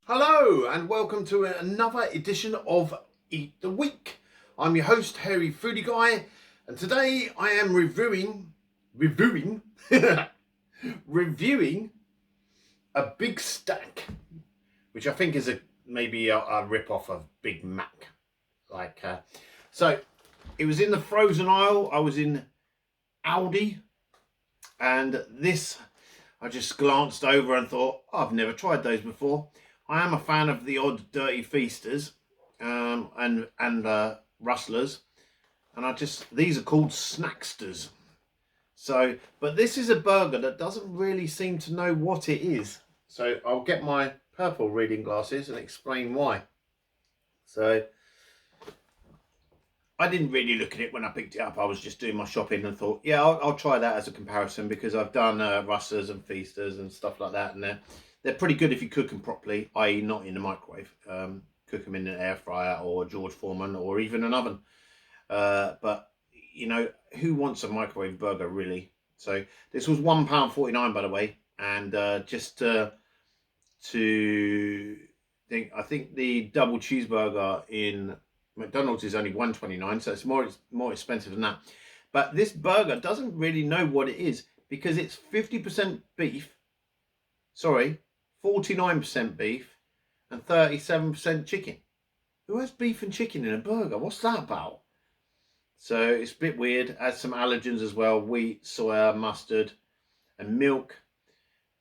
Hello and welcome to another edition of Eat the Week. I'm your host, Hairy Foodie Guy, and today I am reviewing a big stack, which I think is maybe a rip-off of Big Mac. So it was in the frozen aisle. I was in Aldi, and this I just glanced over and thought, I've never tried those before. I am a fan of the odd dirty feasters and rustlers, and these are called snacksters. So, but this is a burger that doesn't really seem to know what it is. So I'll get my purple reading glasses and explain why. So I didn't really look at it when I picked it up. I was just doing my shopping and thought, yeah, I'll try that as a comparison, because I've done rustlers and feasters and stuff like that, and they're pretty good if you cook them properly, i.e. not in the microwave. Cook them in an air fryer or a George Foreman or even an oven. But, you know, who wants a microwave burger, really? So this was £1.49, by the way. And just to think, I think the double cheeseburger in McDonald's is only £1.29, so it's more expensive than that. But this burger doesn't really know what it is, because it's 50% beef. Sorry, 49% beef and 37% chicken. Who has beef and chicken in a burger? What's that about? So it's a bit weird. Adds some allergens as well: wheat, soya, mustard, and milk.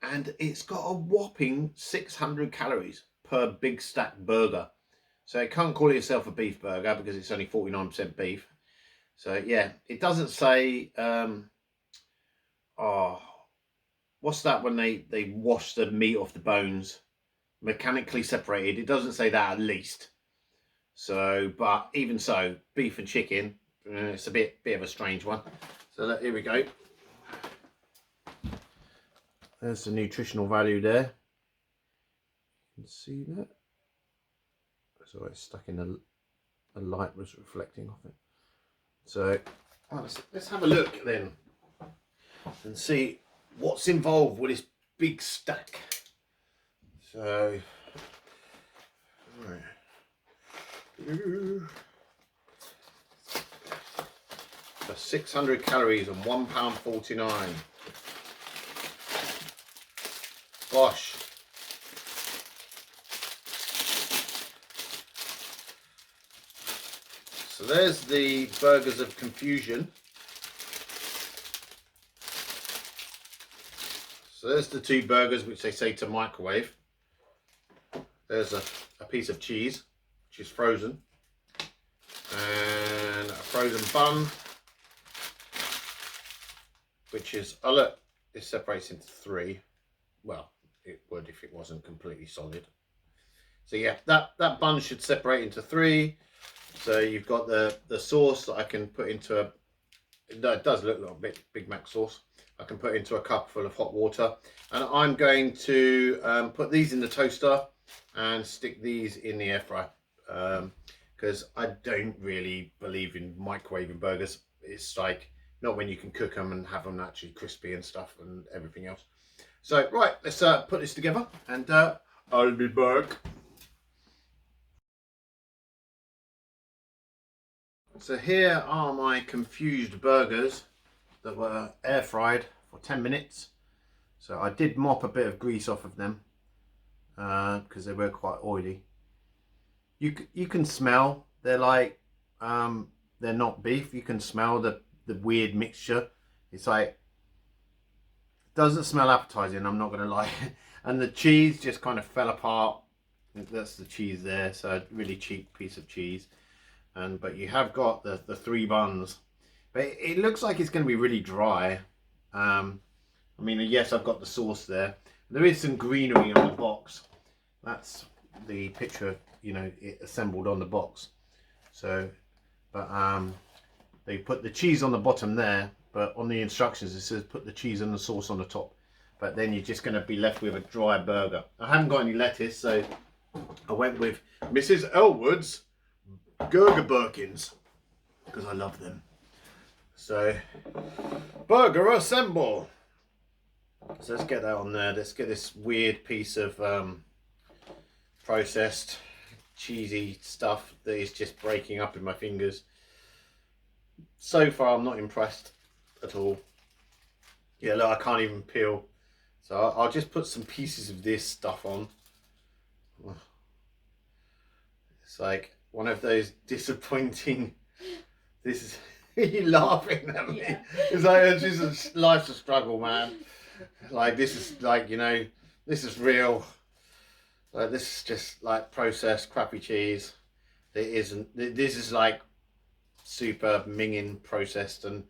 And it's got a whopping 600 calories per big stack burger. So it can't call itself a beef burger because it's only 49% beef. So yeah, it doesn't say what's that when they wash the meat off the bones, mechanically separated? It doesn't say that, at least. So, but even so, beef and chicken, it's a bit of a strange one. So here we go. There's the nutritional value there. You can see that. So it's stuck in the light was reflecting off it. So let's have a look then and see what's involved with this big stack. So, for 600 calories and £1.49. Gosh. So there's the burgers of confusion. So there's the two burgers which they say to microwave. There's a piece of cheese, which is frozen, and a frozen bun, which is, oh look, it separates into three. Well, it would if it wasn't completely solid. So yeah, that bun should separate into three. So you've got the sauce that I can put into it does look like a bit Big Mac sauce. I can put into a cup full of hot water, and I'm going to put these in the toaster and stick these in the air fryer, because I don't really believe in microwaving burgers. It's like, not when you can cook them and have them actually crispy and stuff and everything else. So right, let's put this together, and I'll be back. So here are my confused burgers that were air fried for 10 minutes. So I did mop a bit of grease off of them because they were quite oily. You can smell, they're like, they're not beef. You can smell the weird mixture. It's like, doesn't smell appetizing, I'm not gonna lie. And the cheese just kind of fell apart. That's the cheese there, so a really cheap piece of cheese. But you have got the three buns, but it looks like it's going to be really dry. I mean, yes, I've got the sauce there. There is some greenery on the box. That's the picture, you know, it assembled on the box. So, but they put the cheese on the bottom there, but on the instructions it says put the cheese and the sauce on the top. But then you're just going to be left with a dry burger. I haven't got any lettuce, so I went with Mrs. Elwood's Gurger Birkins because I love them. So, burger assemble. So let's get that on there. Let's get this weird piece of processed cheesy stuff that is just breaking up in my fingers. So far I'm not impressed at all. Yeah, look, I can't even peel. So I'll just put some pieces of this stuff on. It's like one of those disappointing. This is you laughing at me. Yeah. It's like it's just life's a struggle, man. Like this is like, you know, this is real. Like this is just like processed crappy cheese. It isn't. This is like super minging processed, and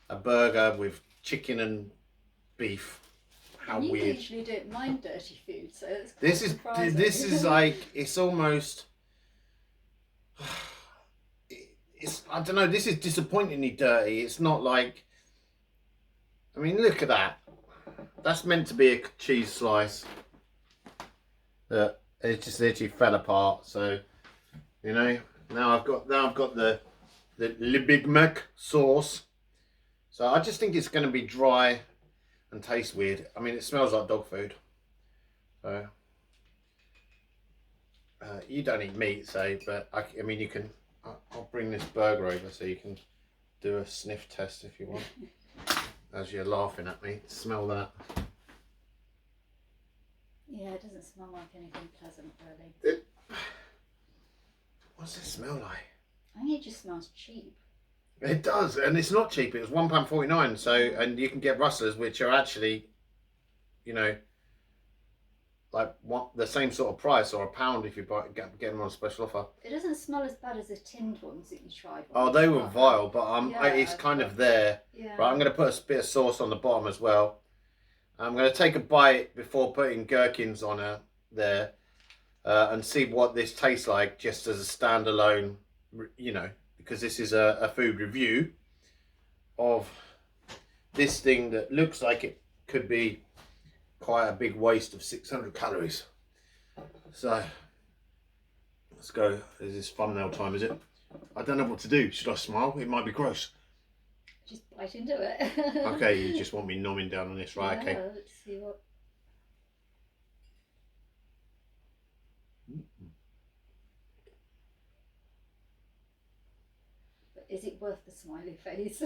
a burger with chicken and beef. How you weird. Usually don't mind dirty food, so it's this is like, it's almost. It's, I don't know. This is disappointingly dirty. It's not like. I mean, look at that. That's meant to be a cheese slice. That it just literally fell apart. So, you know, now I've got the Le Big Mac sauce. So I just think it's going to be dry and taste weird. I mean, it smells like dog food. So you don't eat meat, so, but I mean, you can. I'll bring this burger over so you can do a sniff test if you want. As you're laughing at me, smell that. Yeah, it doesn't smell like anything pleasant, really. What's it smell like? I think it just smells cheap. It does, and it's not cheap. It was £1.49. So, and you can get rustlers, which are actually, you know, like the same sort of price, or £1 if you get them on a special offer. It doesn't smell as bad as the tinned ones that you tried. Oh, they were vile, but it's kind of there. Yeah. Right, I'm going to put a bit of sauce on the bottom as well. I'm going to take a bite before putting gherkins on there, and see what this tastes like just as a standalone, you know, because this is a food review of this thing that looks like it could be quite a big waste of 600 calories. So let's go. This is thumbnail time, is it? I don't know what to do. Should I smile? It might be gross. Just bite into it. Okay, you just want me nomming down on this, right? Yeah, okay. Let's see what. But is it worth the smiley face?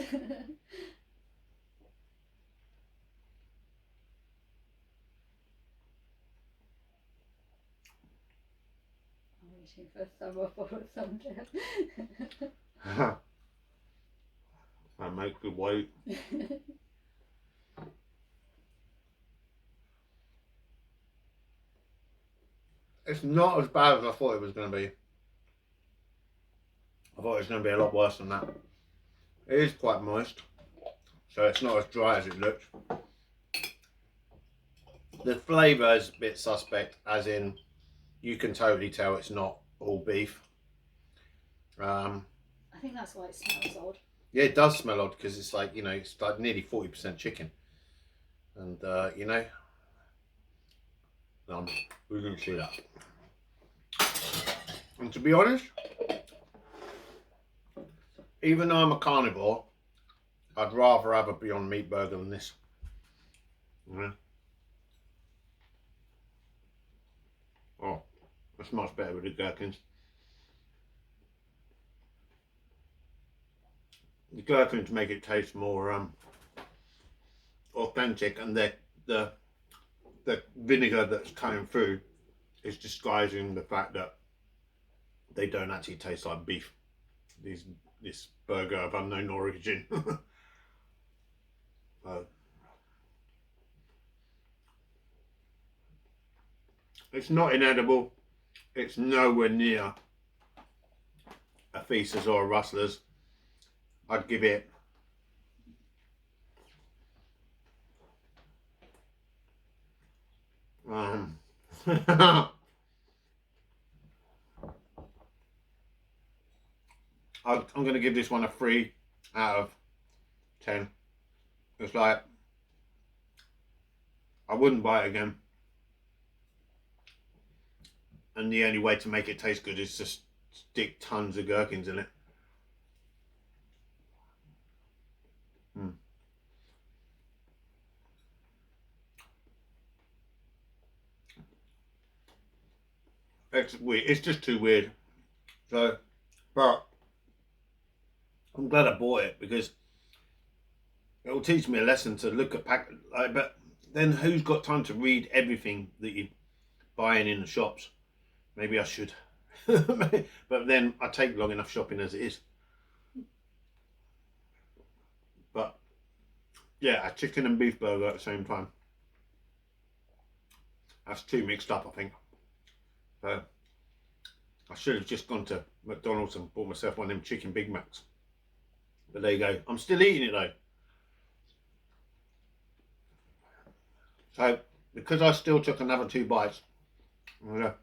Waiting for a thumb up or a thumb down. I make good weight. It's not as bad as I thought it was going to be. I thought it was going to be a lot worse than that. It is quite moist, so it's not as dry as it looks. The flavour is a bit suspect, as in you can totally tell it's not all beef. I think that's why it smells odd. Yeah, it does smell odd because it's like, you know, it's like nearly 40% chicken. And, you know, we can see that. And to be honest, even though I'm a carnivore, I'd rather have a Beyond Meat burger than this. Yeah. Oh, that's much better with the gherkins. The gherkins make it taste more authentic, and the vinegar that's coming through is disguising the fact that they don't actually taste like beef. This burger of unknown origin. It's not inedible. It's nowhere near a Feasters or a Rustlers. I'd give it I'm going to give this one a 3 out of 10. It's like, I wouldn't buy it again. and the only way to make it taste good is just stick tons of gherkins in it. It's weird. It's just too weird. So, but I'm glad I bought it because it will teach me a lesson to look at but then who's got time to read everything that you're buying in the shops? Maybe I should. But then I take long enough shopping as it is. But yeah, a chicken and beef burger at the same time. That's too mixed up, I think. So I should have just gone to McDonald's and bought myself one of them chicken Big Macs. But there you go. I'm still eating it though. So because I still took another 2 bites, I'm gonna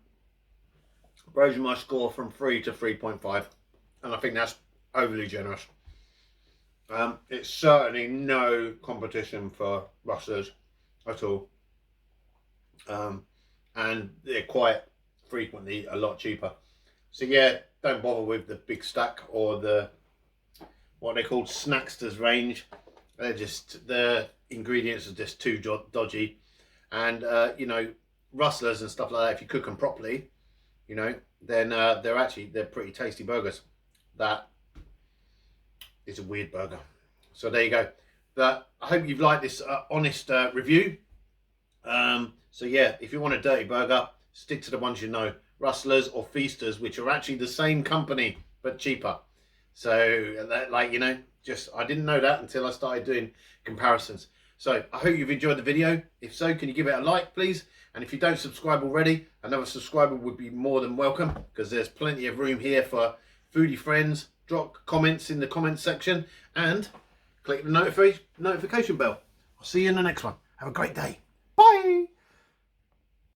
raise my score from 3 to 3.5, and I think that's overly generous. It's certainly no competition for Rustlers at all, and they're quite frequently a lot cheaper. So yeah, don't bother with the big stack or the what they call Snacksters range. They're just, the ingredients are just too dodgy, and you know, Rustlers and stuff like that, if you cook them properly, you know, then they're pretty tasty burgers. That is a weird burger. So there you go. But I hope you've liked this honest review. So yeah, if you want a dirty burger, stick to the ones you know, Rustlers or Feasters, which are actually the same company but cheaper. So that, like, you know, just I didn't know that until I started doing comparisons. So I hope you've enjoyed the video. If so, can you give it a like, please? And if you don't subscribe already, another subscriber would be more than welcome, because there's plenty of room here for foodie friends. Drop comments in the comments section and click the notification bell. I'll see you in the next one. Have a great day. Bye.